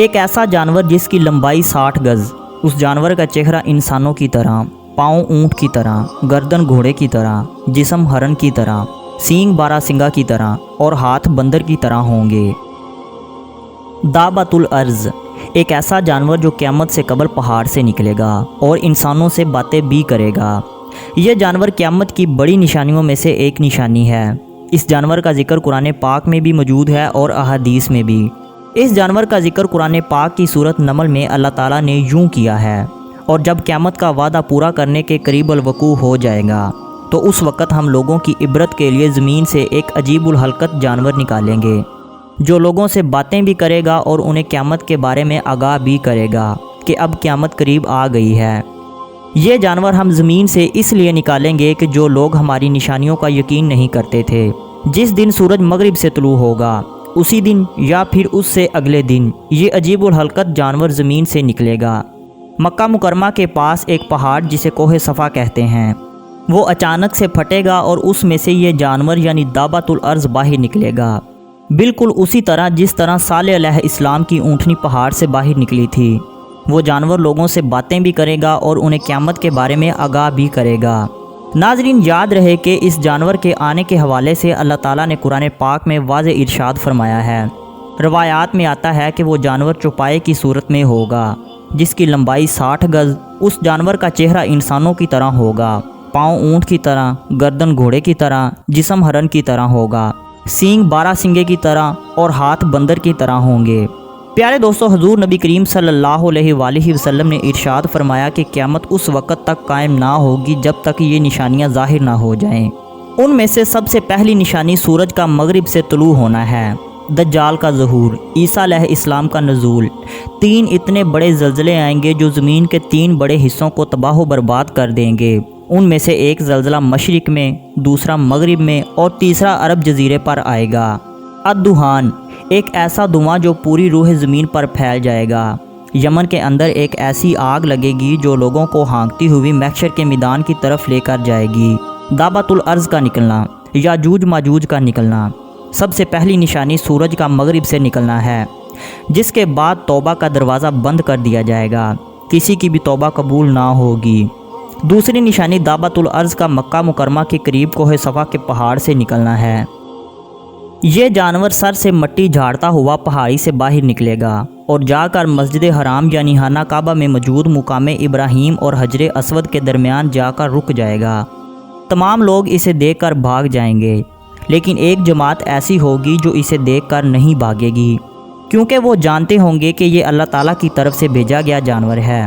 ایک ایسا جانور جس کی لمبائی 60 گز، اس جانور کا چہرہ انسانوں کی طرح، پاؤں اونٹ کی طرح، گردن گھوڑے کی طرح، جسم ہرن کی طرح، سینگ باراسنگا کی طرح اور ہاتھ بندر کی طرح ہوں گے۔ دابۃ الارض، ایک ایسا جانور جو قیامت سے قبل پہاڑ سے نکلے گا اور انسانوں سے باتیں بھی کرے گا۔ یہ جانور قیامت کی بڑی نشانیوں میں سے ایک نشانی ہے۔ اس جانور کا ذکر قرآن پاک میں بھی موجود ہے اور احادیث میں بھی۔ اس جانور کا ذکر قرآن پاک کی سورۃ نمل میں اللہ تعالیٰ نے یوں کیا ہے: اور جب قیامت کا وعدہ پورا کرنے کے قریب الوقوع ہو جائے گا تو اس وقت ہم لوگوں کی عبرت کے لیے زمین سے ایک عجیب الحرکت جانور نکالیں گے جو لوگوں سے باتیں بھی کرے گا اور انہیں قیامت کے بارے میں آگاہ بھی کرے گا کہ اب قیامت قریب آ گئی ہے۔ یہ جانور ہم زمین سے اس لیے نکالیں گے کہ جو لوگ ہماری نشانیوں کا یقین نہیں کرتے تھے، جس دن سورج مغرب سے طلوع ہوگا اسی دن یا پھر اس سے اگلے دن یہ عجیب الحرکت جانور زمین سے نکلے گا۔ مکہ مکرمہ کے پاس ایک پہاڑ جسے کوہ صفا کہتے ہیں، وہ اچانک سے پھٹے گا اور اس میں سے یہ جانور یعنی دابۃ الارض باہر نکلے گا، بالکل اسی طرح جس طرح صالح علیہ السلام کی اونٹنی پہاڑ سے باہر نکلی تھی۔ وہ جانور لوگوں سے باتیں بھی کرے گا اور انہیں قیامت کے بارے میں آگاہ بھی کرے گا۔ ناظرین، یاد رہے کہ اس جانور کے آنے کے حوالے سے اللہ تعالیٰ نے قرآن پاک میں واضح ارشاد فرمایا ہے۔ روایات میں آتا ہے کہ وہ جانور چوپائے کی صورت میں ہوگا جس کی لمبائی 60 گز، اس جانور کا چہرہ انسانوں کی طرح ہوگا، پاؤں اونٹ کی طرح، گردن گھوڑے کی طرح، جسم ہرن کی طرح ہوگا، سینگ باراسنگے کی طرح اور ہاتھ بندر کی طرح ہوں گے۔ پیارے دوستو، حضور نبی کریم صلی اللہ علیہ وآلہ وسلم نے ارشاد فرمایا کہ قیامت اس وقت تک قائم نہ ہوگی جب تک یہ نشانیاں ظاہر نہ ہو جائیں۔ ان میں سے سب سے پہلی نشانی سورج کا مغرب سے طلوع ہونا ہے، دجال کا ظہور، عیسیٰ علیہ السلام کا نزول، 3 اتنے بڑے زلزلے آئیں گے جو زمین کے 3 بڑے حصوں کو تباہ و برباد کر دیں گے۔ ان میں سے ایک زلزلہ مشرق میں، دوسرا مغرب میں اور تیسرا عرب جزیرے پر آئے گا۔ الدخان، ایک ایسا دھواں جو پوری روح زمین پر پھیل جائے گا۔ یمن کے اندر ایک ایسی آگ لگے گی جو لوگوں کو ہانکتی ہوئی محشر کے میدان کی طرف لے کر جائے گی۔ دابۃ الارض کا نکلنا، یاجوج ماجوج کا نکلنا۔ سب سے پہلی نشانی سورج کا مغرب سے نکلنا ہے، جس کے بعد توبہ کا دروازہ بند کر دیا جائے گا، کسی کی بھی توبہ قبول نہ ہوگی۔ دوسری نشانی دابۃ الارض کا مکہ مکرمہ کے قریب کوہ صفا کے پہاڑ سے نکلنا ہے۔ یہ جانور سر سے مٹی جھاڑتا ہوا پہاڑی سے باہر نکلے گا اور جا کر مسجد حرام یعنی خانہ کعبہ میں موجود مقام ابراہیم اور حجر اسود کے درمیان جا کر رک جائے گا۔ تمام لوگ اسے دیکھ کر بھاگ جائیں گے، لیکن ایک جماعت ایسی ہوگی جو اسے دیکھ کر نہیں بھاگے گی، کیونکہ وہ جانتے ہوں گے کہ یہ اللہ تعالیٰ کی طرف سے بھیجا گیا جانور ہے۔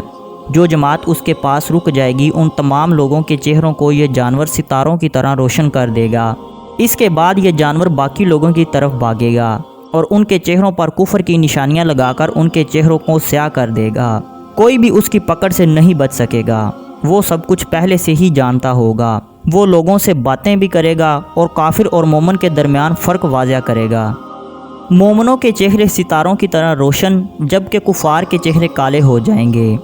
جو جماعت اس کے پاس رک جائے گی، ان تمام لوگوں کے چہروں کو یہ جانور ستاروں کی طرح روشن کر دے گا۔ اس کے بعد یہ جانور باقی لوگوں کی طرف بھاگے گا اور ان کے چہروں پر کفر کی نشانیاں لگا کر ان کے چہروں کو سیاہ کر دے گا۔ کوئی بھی اس کی پکڑ سے نہیں بچ سکے گا، وہ سب کچھ پہلے سے ہی جانتا ہوگا۔ وہ لوگوں سے باتیں بھی کرے گا اور کافر اور مومن کے درمیان فرق واضح کرے گا۔ مومنوں کے چہرے ستاروں کی طرح روشن، جبکہ کفار کے چہرے کالے ہو جائیں گے۔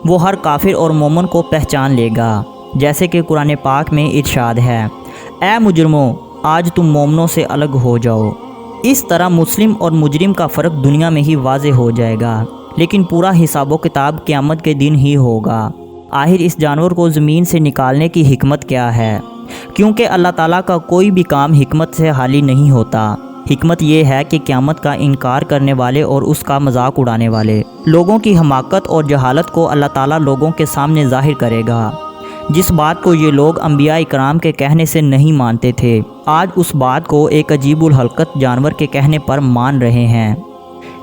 وہ ہر کافر اور مومن کو پہچان لے گا، جیسے کہ قرآن پاک میں ارشاد ہے: اے مجرموں، آج تم مومنوں سے الگ ہو جاؤ۔ اس طرح مسلم اور مجرم کا فرق دنیا میں ہی واضح ہو جائے گا، لیکن پورا حساب و کتاب قیامت کے دن ہی ہوگا۔ آخر اس جانور کو زمین سے نکالنے کی حکمت کیا ہے؟ کیونکہ اللہ تعالیٰ کا کوئی بھی کام حکمت سے خالی نہیں ہوتا۔ حکمت یہ ہے کہ قیامت کا انکار کرنے والے اور اس کا مذاق اڑانے والے لوگوں کی حماقت اور جہالت کو اللہ تعالیٰ لوگوں کے سامنے ظاہر کرے گا۔ جس بات کو یہ لوگ انبیاء اکرام کے کہنے سے نہیں مانتے تھے، آج اس بات کو ایک عجیب الحرکت جانور کے کہنے پر مان رہے ہیں۔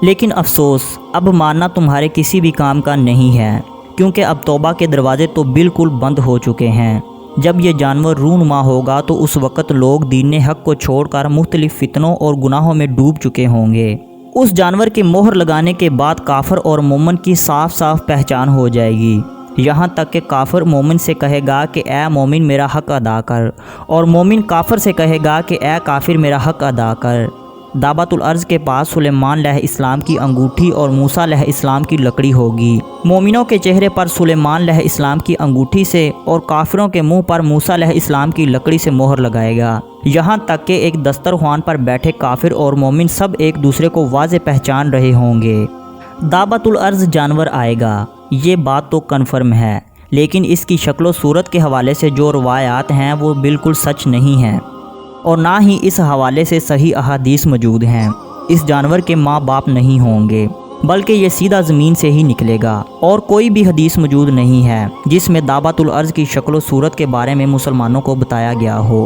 لیکن افسوس، اب ماننا تمہارے کسی بھی کام کا نہیں ہے، کیونکہ اب توبہ کے دروازے تو بالکل بند ہو چکے ہیں۔ جب یہ جانور رونما ہوگا تو اس وقت لوگ دین حق کو چھوڑ کر مختلف فتنوں اور گناہوں میں ڈوب چکے ہوں گے۔ اس جانور کی مہر لگانے کے بعد کافر اور مومن کی صاف صاف پہچان ہو جائے گی، یہاں تک کہ کافر مومن سے کہے گا کہ اے مومن میرا حق ادا کر، اور مومن کافر سے کہے گا کہ اے کافر میرا حق ادا کر۔ دابۃ الارض کے پاس سلیمان علیہ السلام کی انگوٹھی اور موسیٰ علیہ السلام کی لکڑی ہوگی۔ مومنوں کے چہرے پر سلیمان علیہ السلام کی انگوٹھی سے اور کافروں کے منہ پر موسیٰ علیہ السلام کی لکڑی سے مہر لگائے گا، یہاں تک کہ ایک دسترخوان پر بیٹھے کافر اور مومن سب ایک دوسرے کو واضح پہچان رہے ہوں گے۔ دابۃ الارض جانور آئے گا، یہ بات تو کنفرم ہے، لیکن اس کی شکل و صورت کے حوالے سے جو روایات ہیں وہ بالکل سچ نہیں ہیں، اور نہ ہی اس حوالے سے صحیح احادیث موجود ہیں۔ اس جانور کے ماں باپ نہیں ہوں گے، بلکہ یہ سیدھا زمین سے ہی نکلے گا، اور کوئی بھی حدیث موجود نہیں ہے جس میں دابۃ الارض کی شکل و صورت کے بارے میں مسلمانوں کو بتایا گیا ہو۔